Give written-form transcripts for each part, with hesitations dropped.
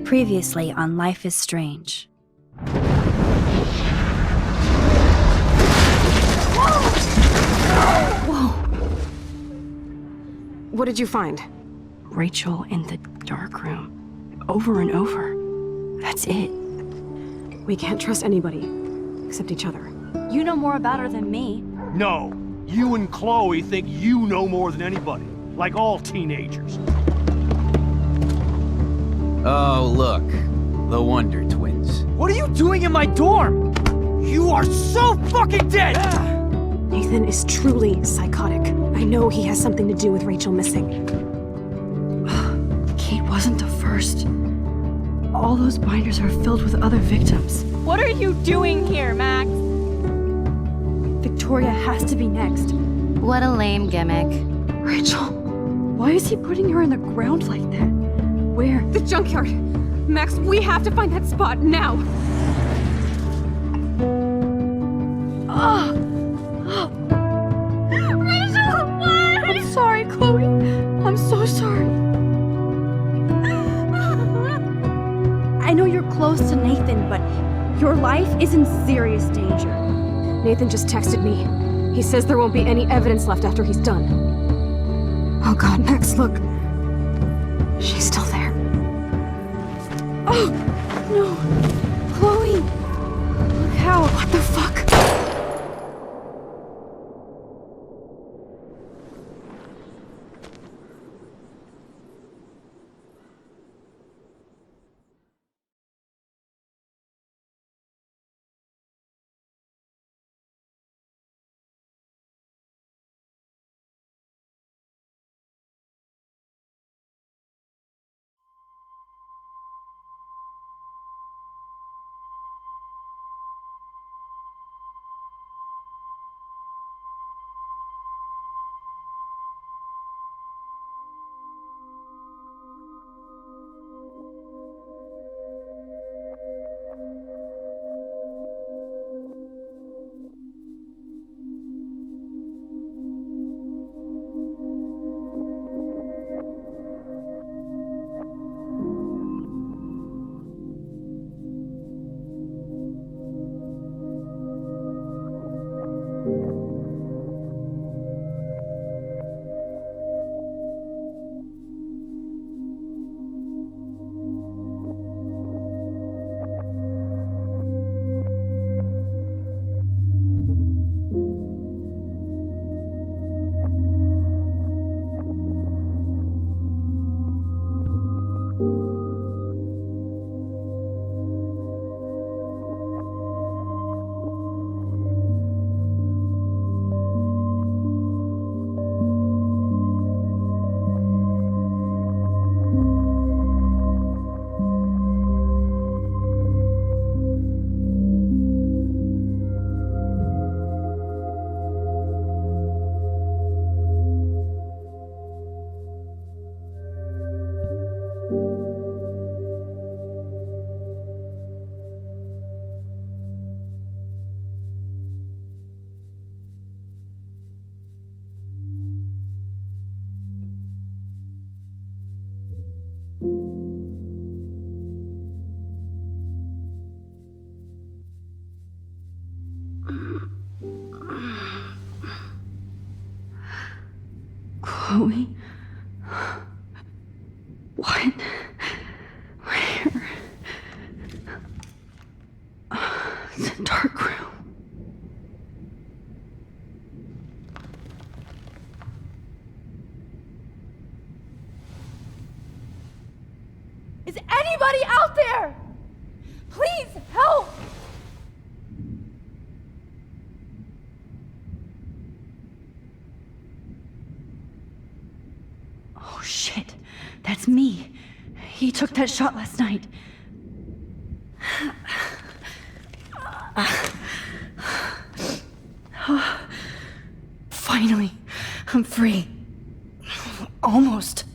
Previously on Life is Strange. Whoa! What did you find? Rachel in the dark room. Over and over. That's it. We can't trust anybody, except each other. You know more about her than me. No. You and Chloe think you know more than anybody. Like all teenagers. Oh, look. The Wonder Twins. What are you doing in my dorm? You are so fucking dead! Nathan is truly psychotic. I know he has something to do with Rachel missing. Kate wasn't the first. All those binders are filled with other victims. What are you doing here, Max? Victoria has to be next. What a lame gimmick. Rachel, why is he putting her in the ground like that? Where? The junkyard! Max, we have to find that spot now! Rachel, what? I'm sorry, Chloe. I'm so sorry. I know you're close to Nathan, but your life is in serious danger. Nathan just texted me. He says there won't be any evidence left after he's done. Oh god, Max, look. She's still there. Oh, no. Chloe. Look how. What the fuck? Chloe? What? Where? The dark room. Is anybody out there? Please help! Oh shit, that's me. He took that shot last night. Finally, I'm free. Almost.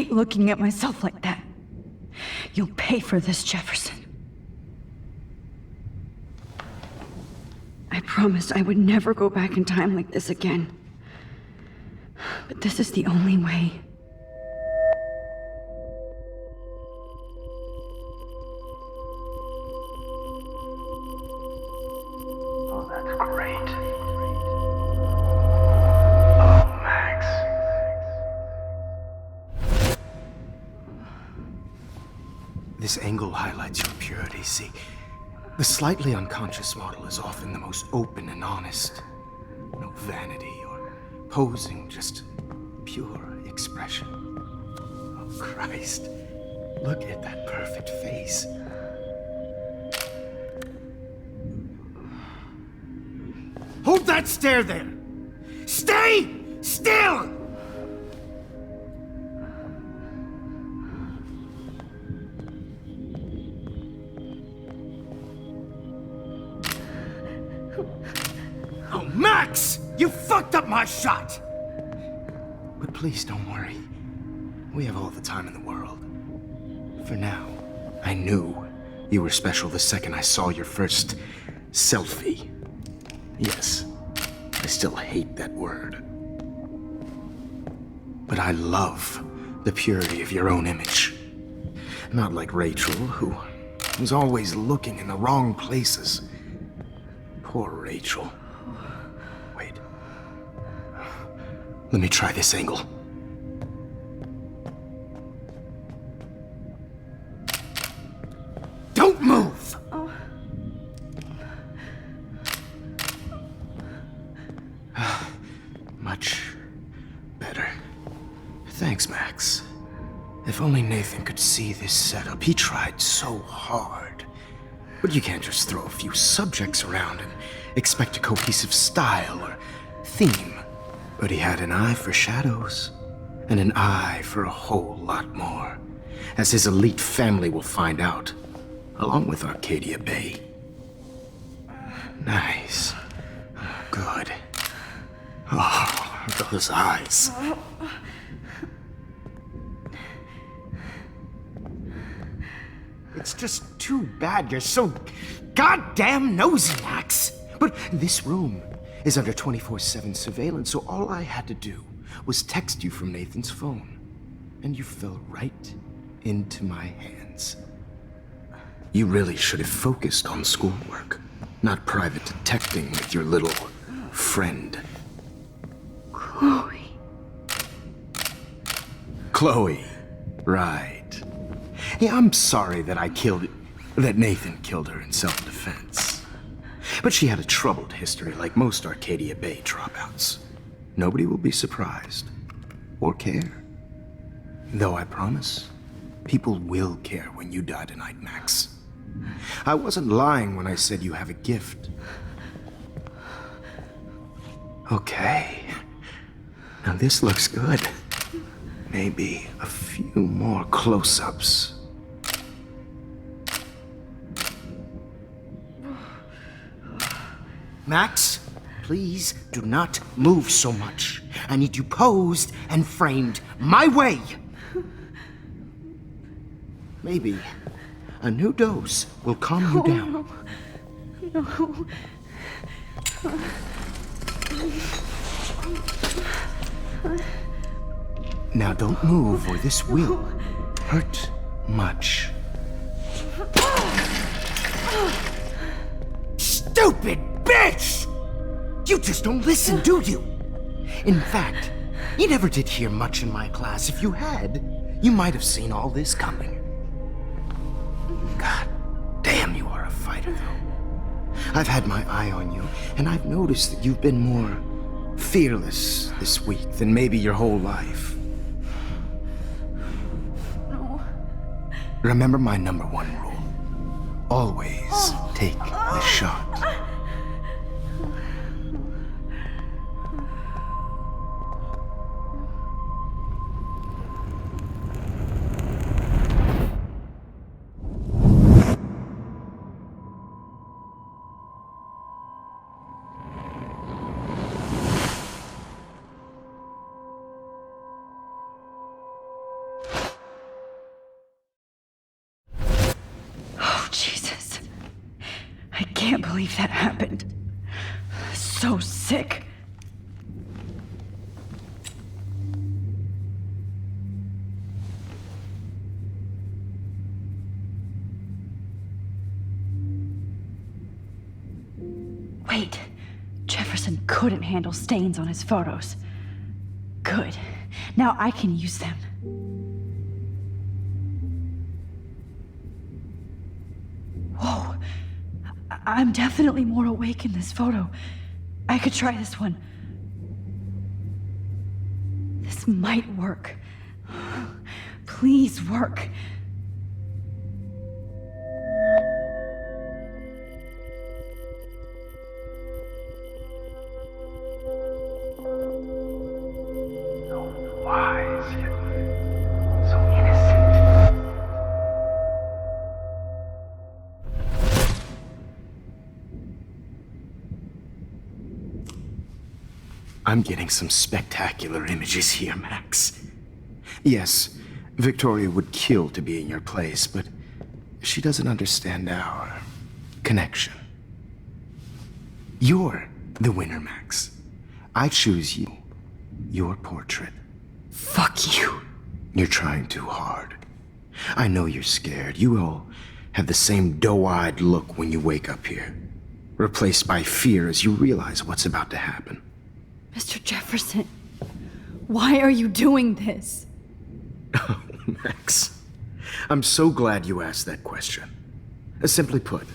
keep looking at myself like that. You'll pay for this, Jefferson. I promised I would never go back in time like this again. But this is the only way. Oh, that's great. Oh, Max. This angle highlights your purity, see? The slightly unconscious model is often the most open and honest. No vanity or posing, just pure expression. Oh, Christ. Look at that perfect face. Hold that stare there! Stay still! Oh, Max! You fucked up my shot! But please don't worry. We have all the time in the world. For now, I knew you were special the second I saw your first selfie. Yes, I still hate that word. But I love the purity of your own image. Not like Rachel, who was always looking in the wrong places. Poor Rachel. Wait. Let me try this angle. Don't move! Much better. Thanks, Max. If only Nathan could see this setup. He tried so hard. But you can't just throw a few subjects around and expect a cohesive style or theme. But he had an eye for shadows, and an eye for a whole lot more, as his elite family will find out, along with Arcadia Bay. Nice. Good. Oh, those eyes. It's just too bad you're so goddamn nosy, Max. But this room is under 24/7 surveillance, so all I had to do was text you from Nathan's phone. And you fell right into my hands. You really should have focused on schoolwork, not private detecting with your little friend. Chloe. Chloe. Right. Yeah, I'm sorry that that Nathan killed her in self-defense. But she had a troubled history like most Arcadia Bay dropouts. Nobody will be surprised. Or care. Though I promise, people will care when you die tonight, Max. I wasn't lying when I said you have a gift. Okay. Now this looks good. Maybe a few more close-ups. Max, please do not move so much. I need you posed and framed my way. Maybe a new dose will calm you down. No. Now don't move or this will hurt much. Stupid bitch! You just don't listen, do you? In fact, you never did hear much in my class. If you had, you might have seen all this coming. God damn, you are a fighter, though. I've had my eye on you, and I've noticed that you've been more fearless this week than maybe your whole life. No. Remember my #1 rule. Always take the shot. can't believe that happened. So sick. Wait, Jefferson couldn't handle stains on his photos. Good. Now I can use them. Whoa. I'm definitely more awake in this photo. I could try this one. This might work. Please work. So wise, yet so innocent. I'm getting some spectacular images here, Max. Yes, Victoria would kill to be in your place, but she doesn't understand our connection. You're the winner, Max. I choose you. Your portrait. Fuck you. You're trying too hard. I know you're scared. You all have the same doe-eyed look when you wake up here, replaced by fear as you realize what's about to happen. Mr. Jefferson, why are you doing this? Oh, Max. I'm so glad you asked that question. Simply put,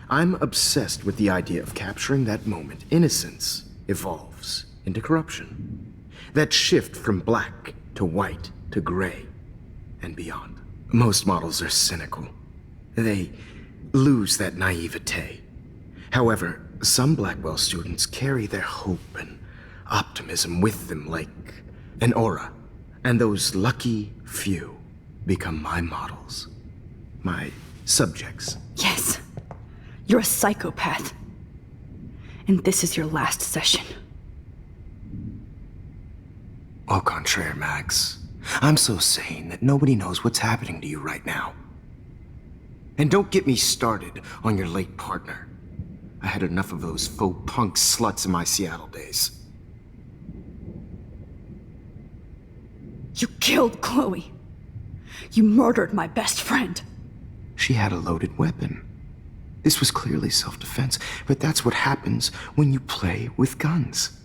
I'm obsessed with the idea of capturing that moment innocence evolves into corruption. That shift from black to white to gray and beyond. Most models are cynical. They lose that naivete. However, some Blackwell students carry their hope and optimism with them like an aura. And those lucky few become my models. My subjects. Yes, you're a psychopath. And this is your last session. Au contraire, Max. I'm so sane that nobody knows what's happening to you right now. And don't get me started on your late partner. I had enough of those faux punk sluts in my Seattle days. You killed Chloe. You murdered my best friend. She had a loaded weapon. This was clearly self-defense, but that's what happens when you play with guns.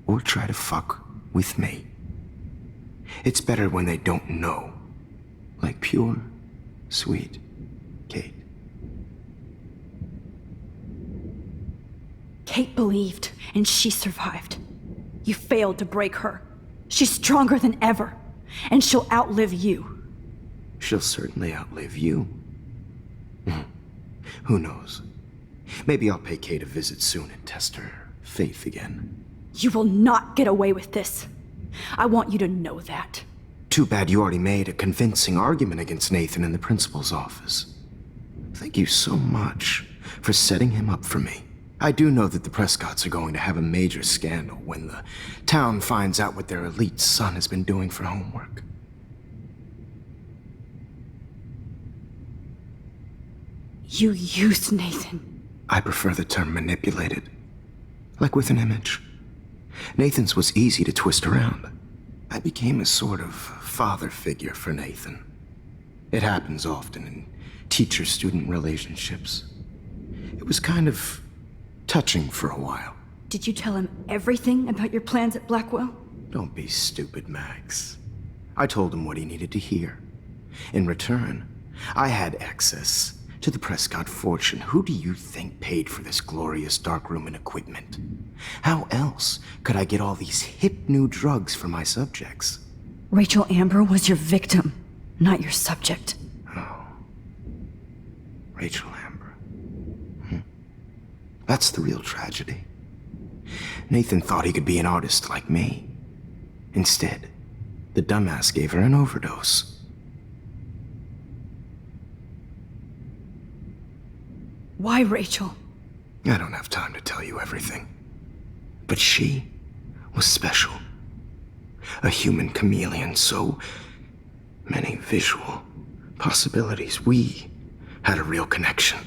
Or try to fuck with me. It's better when they don't know. Like pure, sweet Kate. Kate believed, and she survived. You failed to break her. She's stronger than ever, and she'll outlive you. She'll certainly outlive you. Who knows? Maybe I'll pay Kate a visit soon and test her faith again. You will not get away with this. I want you to know that. Too bad you already made a convincing argument against Nathan in the principal's office. Thank you so much for setting him up for me. I do know that the Prescotts are going to have a major scandal when the town finds out what their elite son has been doing for homework. You used Nathan. I prefer the term manipulated. Like with an image. Nathan's was easy to twist around. I became a sort of father figure for Nathan. It happens often in teacher-student relationships. It was kind of touching for a while. Did you tell him everything about your plans at Blackwell? Don't be stupid, Max. I told him what he needed to hear. In return, I had access to the Prescott fortune. Who do you think paid for this glorious darkroom and equipment? How else could I get all these hip new drugs for my subjects? Rachel Amber was your victim, not your subject. Oh. Rachel Amber. That's the real tragedy. Nathan thought he could be an artist like me. Instead, the dumbass gave her an overdose. Why Rachel? I don't have time to tell you everything. But she was special. A human chameleon, so many visual possibilities. We had a real connection.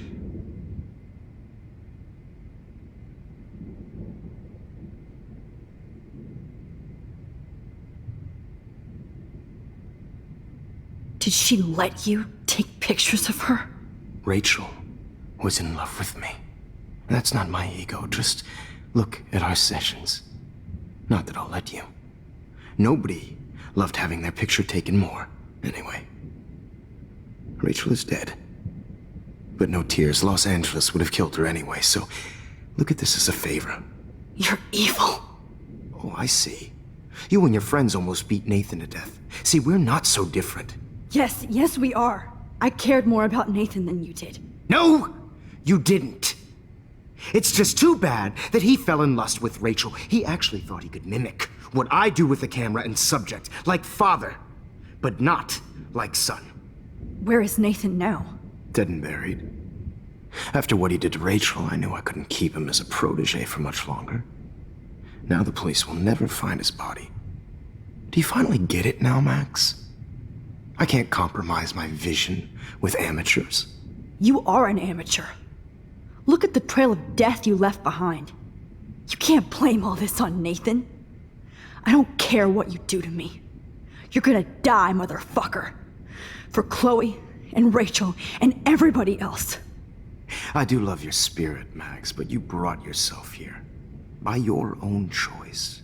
Did she let you take pictures of her? Rachel was in love with me. That's not my ego. Just look at our sessions. Not that I'll let you. Nobody loved having their picture taken more. Anyway, Rachel is dead. But no tears. Los Angeles would have killed her anyway, so look at this as a favor. You're evil. Oh, I see. You and your friends almost beat Nathan to death. See, we're not so different. Yes, we are. I cared more about Nathan than you did. No, you didn't. It's just too bad that he fell in lust with Rachel. He actually thought he could mimic what I do with the camera and subject, like father, but not like son. Where is Nathan now? Dead and buried. After what he did to Rachel, I knew I couldn't keep him as a protege for much longer. Now the police will never find his body. Do you finally get it now, Max? I can't compromise my vision with amateurs. You are an amateur. Look at the trail of death you left behind. You can't blame all this on Nathan. I don't care what you do to me. You're gonna die, motherfucker. For Chloe and Rachel and everybody else. I do love your spirit, Max, but you brought yourself here. By your own choice.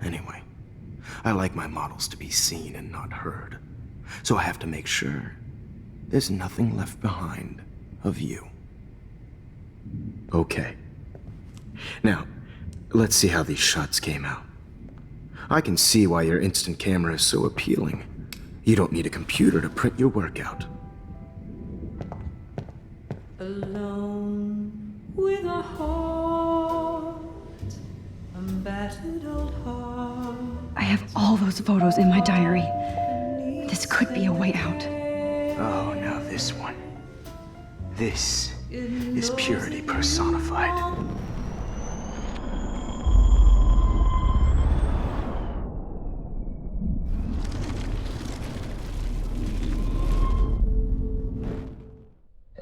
Anyway, I like my models to be seen and not heard. So I have to make sure there's nothing left behind of you. Okay. Now, let's see how these shots came out. I can see why your instant camera is so appealing. You don't need a computer to print your work out. Alone with a heart, a battered old heart. I have all those photos in my diary. This could be a way out. Oh, now this one. This is purity personified.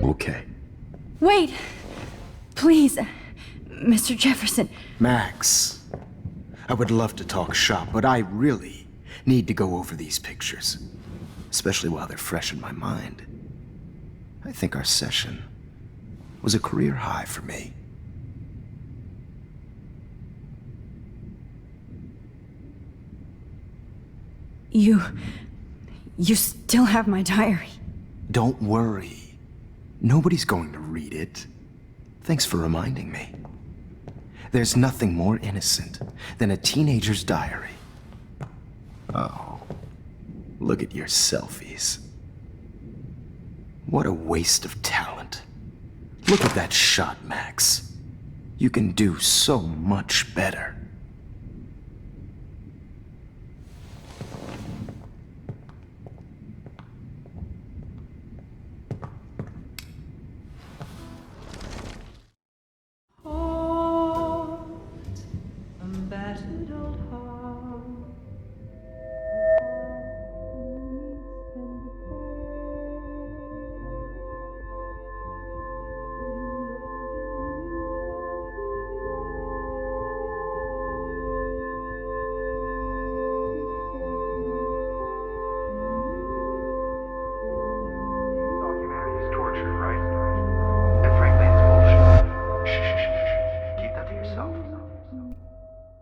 Okay. Wait! Please, Mr. Jefferson. Max, I would love to talk shop, but I really need to go over these pictures. Especially while they're fresh in my mind. I think our session was a career high for me. You still have my diary. Don't worry. Nobody's going to read it. Thanks for reminding me. There's nothing more innocent than a teenager's diary. Oh, look at your selfies. What a waste of talent. Look at that shot, Max. You can do so much better.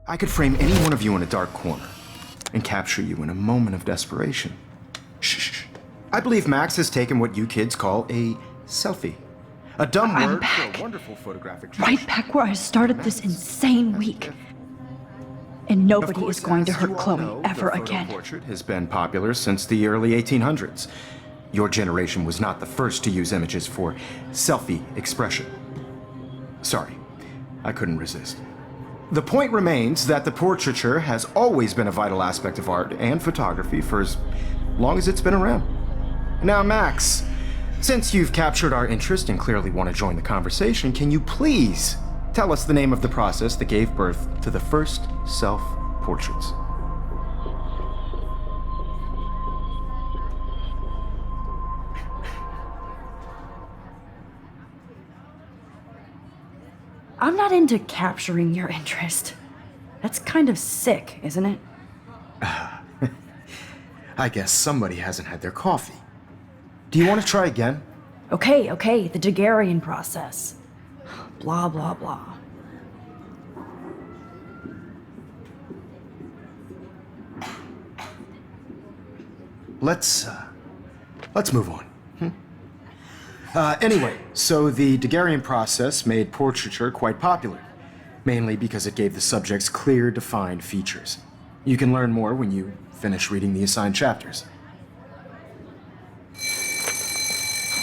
I could frame any one of you in a dark corner and capture you in a moment of desperation. Shh. I believe Max has taken what you kids call a selfie. A dumb I'm word back. for a wonderful photographic Right back where I started this insane week. And nobody is going to hurt Chloe ever again. The portrait has been popular since the early 1800s. Your generation was not the first to use images for selfie expression. Sorry, I couldn't resist. The point remains that the portraiture has always been a vital aspect of art and photography for as long as it's been around. Now, Max, since you've captured our interest and clearly want to join the conversation, can you please tell us the name of the process that gave birth to the first self-portraits? I'm not into capturing your interest. That's kind of sick, isn't it? I guess somebody hasn't had their coffee. Do you want to try again? Okay, the Daguerrean process. Blah, blah, blah. Let's move on. Anyway, so the Daguerrean process made portraiture quite popular, mainly because it gave the subjects clear, defined features. You can learn more when you finish reading the assigned chapters.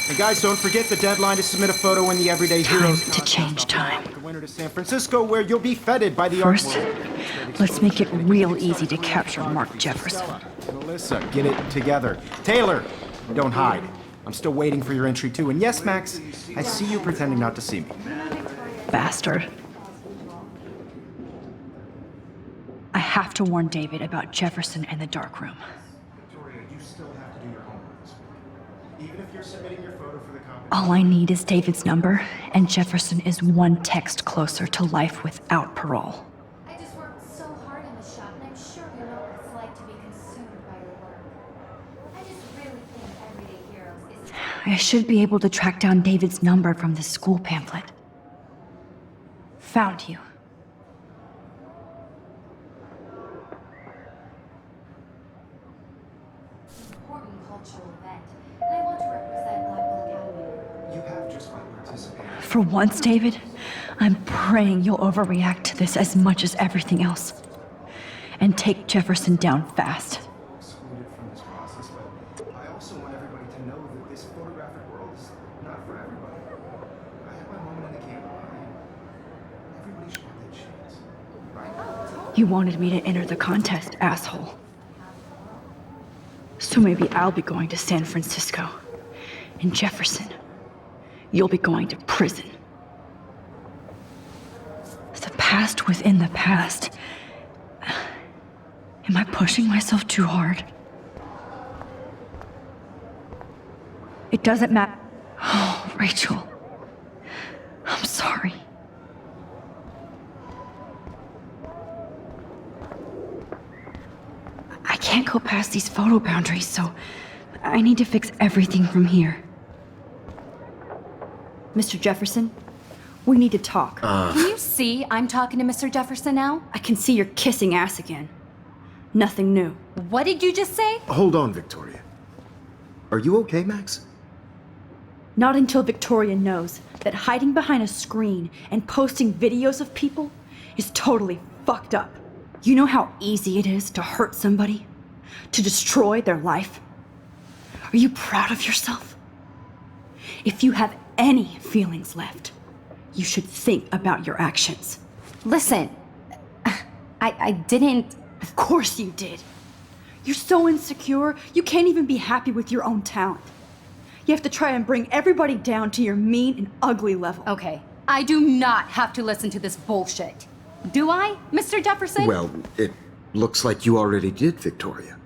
And guys, don't forget the deadline to submit a photo in the Everyday Heroes Time to change time. The winner to San Francisco, where you'll be feted by the First, art world. let's make it real easy to capture Mark Jefferson. Melissa, get it together. Taylor, don't hide. I'm still waiting for your entry too. And yes, Max, I see you pretending not to see me. Bastard. I have to warn David about Jefferson and the dark room. Victoria, you still have to do your homework. Even if you're submitting your photo for the competition. All I need is David's number, and Jefferson is one text closer to life without parole. I just worked so hard in the shop, and I'm sure you know what it's like to be consumed by your work. I just really think Everyday Heroes is... I should be able to track down David's number from the school pamphlet. Found you. Important cultural event, and I want to represent Blackwell Academy. You have just by participating. For once, David, I'm praying you'll overreact to this as much as everything else. And take Jefferson down fast. Excluded from this process, but I also want everybody to know that this photographic world is not for everybody. I have my moment in the camera. Everybody should have that chance, right? You wanted me to enter the contest, asshole. So maybe I'll be going to San Francisco. And Jefferson, you'll be going to prison. The past within the past. Am I pushing myself too hard? It doesn't matter. Oh, Rachel. I'm sorry. I can't go past these photo boundaries, so I need to fix everything from here. Mr. Jefferson, we need to talk. Can you see I'm talking to Mr. Jefferson now? I can see you're kissing ass again. Nothing new. What did you just say? Hold on, Victoria. Are you okay, Max? Not until Victoria knows that hiding behind a screen and posting videos of people is totally fucked up. You know how easy it is to hurt somebody? To destroy their life? Are you proud of yourself? If you have any feelings left, you should think about your actions. Listen, I didn't... Of course you did. You're so insecure, you can't even be happy with your own talent. You have to try and bring everybody down to your mean and ugly level. Okay, I do not have to listen to this bullshit. Do I, Mr. Jefferson? Well, it looks like you already did, Victoria.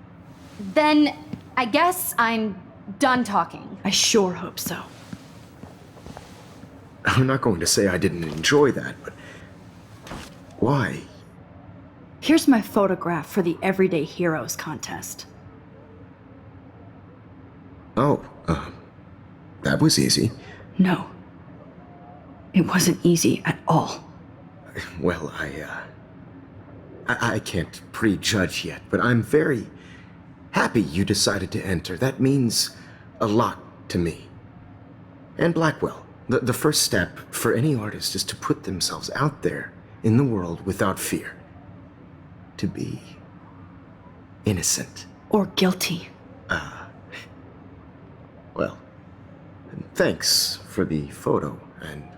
Then I guess I'm done talking. I sure hope so. I'm not going to say I didn't enjoy that, but why? Here's my photograph for the Everyday Heroes contest. Oh, that was easy. No. It wasn't easy at all. Well, I can't prejudge yet, but I'm very happy you decided to enter. That means a lot to me. And Blackwell. The first step for any artist is to put themselves out there in the world without fear. To be innocent. Or guilty. Well, thanks for the photo, and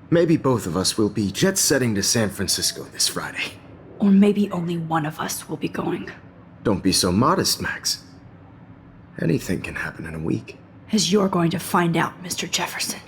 maybe both of us will be jet-setting to San Francisco this Friday. Or maybe only one of us will be going. Don't be so modest, Max. Anything can happen in a week. As you're going to find out, Mr. Jefferson.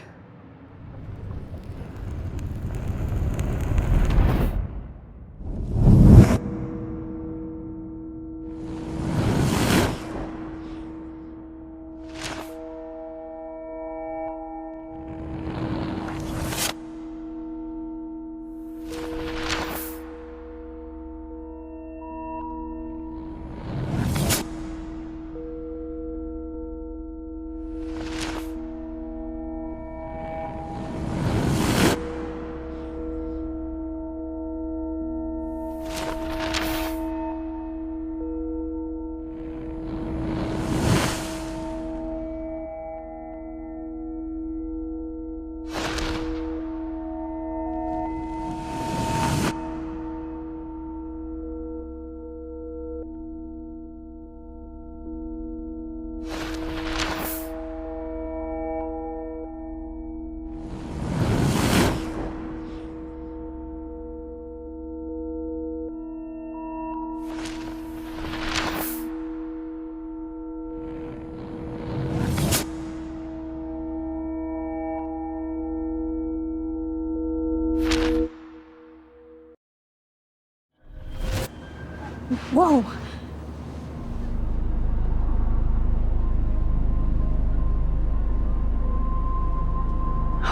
Whoa!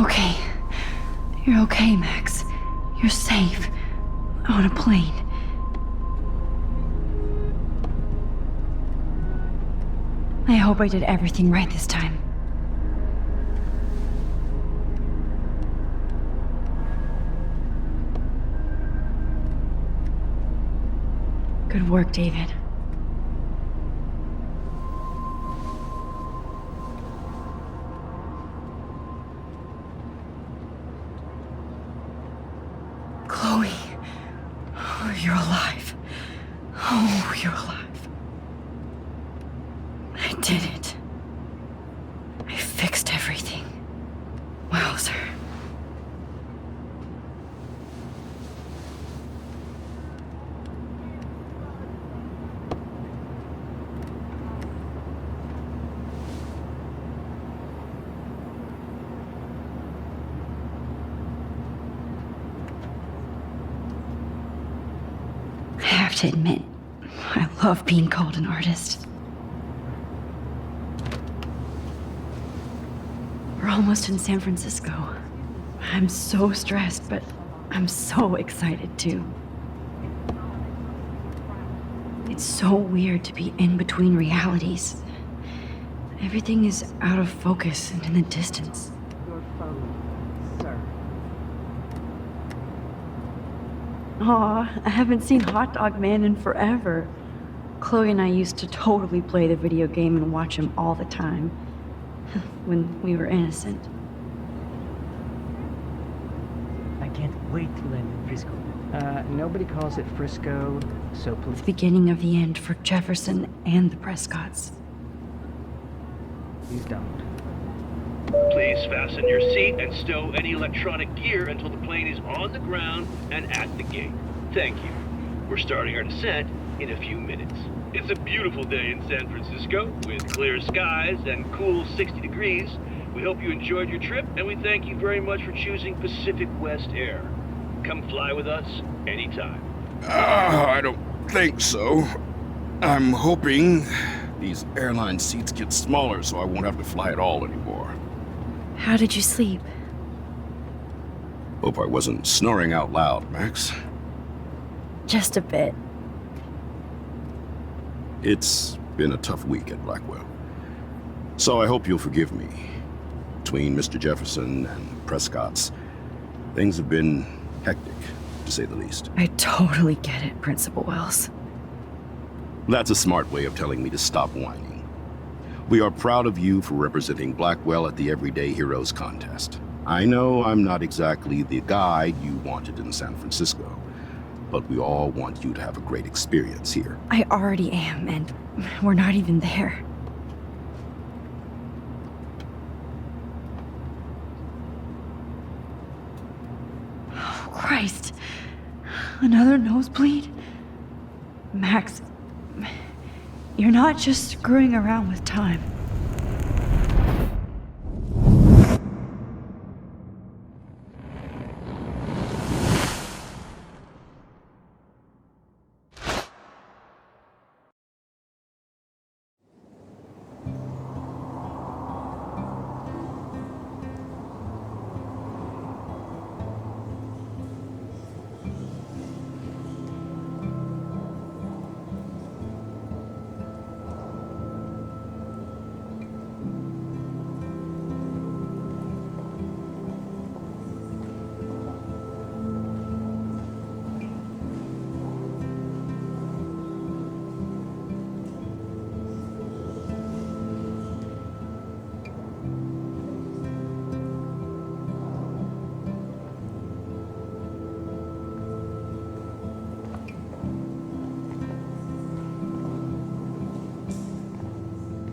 Okay. You're okay, Max. You're safe. On a plane. I hope I did everything right this time. Good work, David. Chloe. Oh, you're alive. Oh, you're alive. I did it. I fixed everything. Wowzer. I have to admit, I love being called an artist. We're almost in San Francisco. I'm so stressed, but I'm so excited too. It's so weird to be in between realities. Everything is out of focus and in the distance. Your phone, sir. Aw, I haven't seen Hot Dog Man in forever. Chloe and I used to totally play the video game and watch him all the time. When we were innocent. I can't wait to land in Frisco. Nobody calls it Frisco, so please. The beginning of the end for Jefferson and the Prescotts. Please don't. Please fasten your seat and stow any electronic gear until the plane is on the ground and at the gate. Thank you. We're starting our descent in a few minutes. It's a beautiful day in San Francisco with clear skies and cool 60 degrees. We hope you enjoyed your trip and we thank you very much for choosing Pacific West Air. Come fly with us anytime. I don't think so. I'm hoping these airline seats get smaller so I won't have to fly at all anymore. How did you sleep? Hope I wasn't snoring out loud, Max. Just a bit. It's been a tough week at Blackwell. So I hope you'll forgive me. Between Mr. Jefferson and Prescott's, things have been hectic, to say the least. I totally get it, Principal Wells. That's a smart way of telling me to stop whining. We are proud of you for representing Blackwell at the Everyday Heroes contest. I know I'm not exactly the guide you wanted in San Francisco, but we all want you to have a great experience here. I already am, and we're not even there. Oh, Christ. Another nosebleed? Max, you're not just screwing around with time.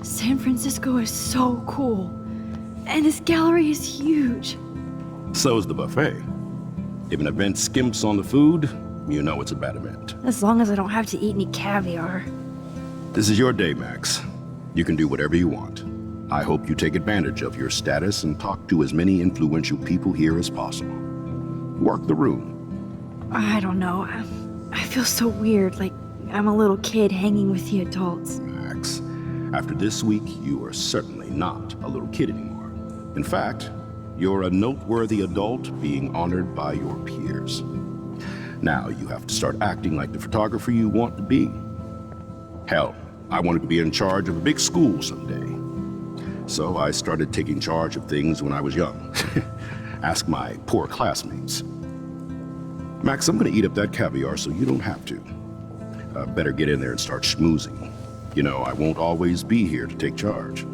San Francisco is so cool. And this gallery is huge. So's the buffet. If an event skimps on the food, you know it's a bad event. As long as I don't have to eat any caviar. This is your day, Max. You can do whatever you want. I hope you take advantage of your status and talk to as many influential people here as possible. Work the room. I don't know. I feel so weird, like I'm a little kid hanging with the adults. Max, after this week, you are certainly not a little kid anymore. In fact, you're a noteworthy adult being honored by your peers. Now you have to start acting like the photographer you want to be. Hell, I wanted to be in charge of a big school someday. So I started taking charge of things when I was young. Ask my poor classmates. Max, I'm gonna eat up that caviar so you don't have to. Better get in there and start schmoozing. You know, I won't always be here to take charge.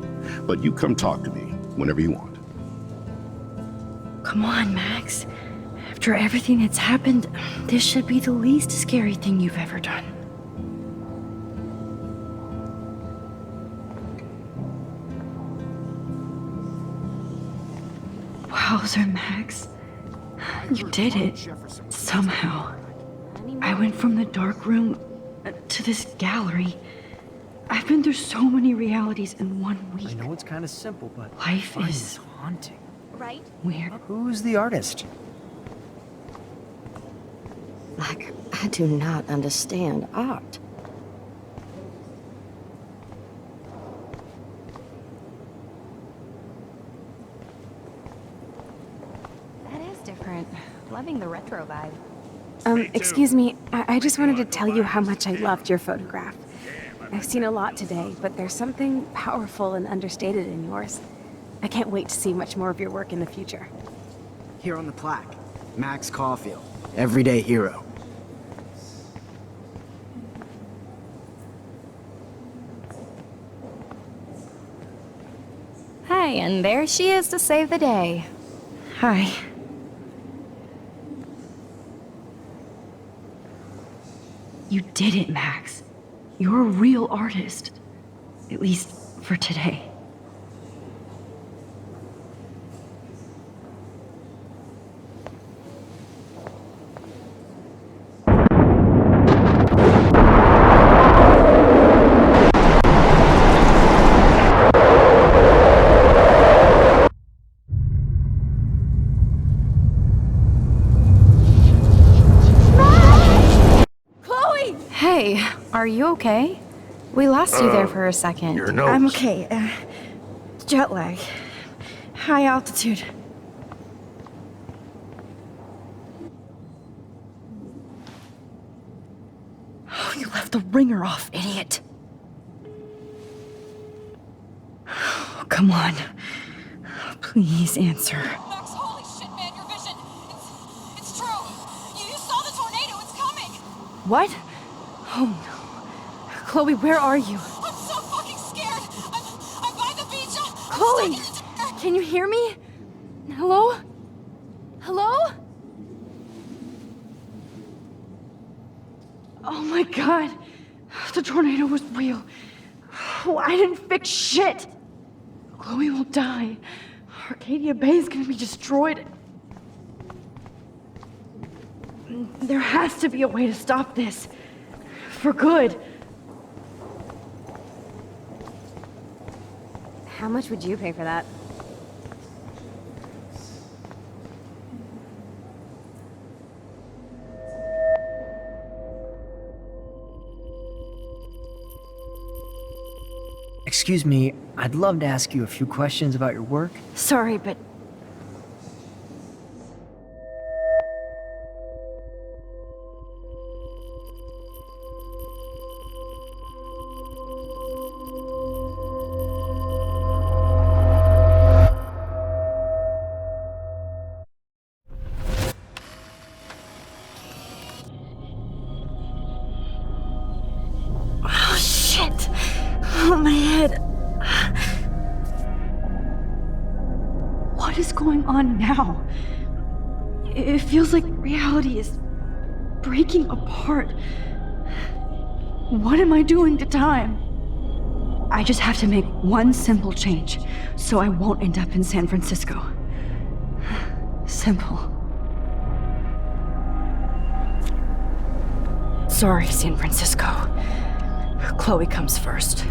But you come talk to me whenever you want. Come on, Max. After everything that's happened, this should be the least scary thing you've ever done. Wowzer, Max. You did it. Somehow. I went from the dark room to this gallery. I've been through so many realities in 1 week. I know it's kind of simple, but Life I is find it haunting. Right? weird. Who's the artist? Like, I do not understand art. That is different. Loving the retro vibe. Excuse me, I just wanted to tell you how much I loved your photograph. I've seen a lot today, but there's something powerful and understated in yours. I can't wait to see much more of your work in the future. Here on the plaque, Max Caulfield, everyday hero. Hi, and there she is to save the day. Hi. You did it, Max. You're a real artist. At least for today. Hey, are you okay? We lost you there for a second. Your nose. I'm okay. Jet lag. High altitude. Oh, you left the ringer off, idiot. Oh, come on. Please answer. Max, holy shit, man, your vision. It's true. You saw the tornado. It's coming. What? Oh no. Chloe, where are you? I'm so fucking scared. I'm by the beach. Chloe! Can you hear me? Hello? Hello? Oh my god. The tornado was real. Oh, I didn't fix shit. Chloe will die. Arcadia Bay is gonna be destroyed. There has to be a way to stop this. For good. How much would you pay for that? Excuse me, I'd love to ask you a few questions about your work. Sorry, but oh, my head. What is going on now? It feels like reality is breaking apart. What am I doing to time? I just have to make one simple change, so I won't end up in San Francisco. Simple. Sorry, San Francisco. Chloe comes first.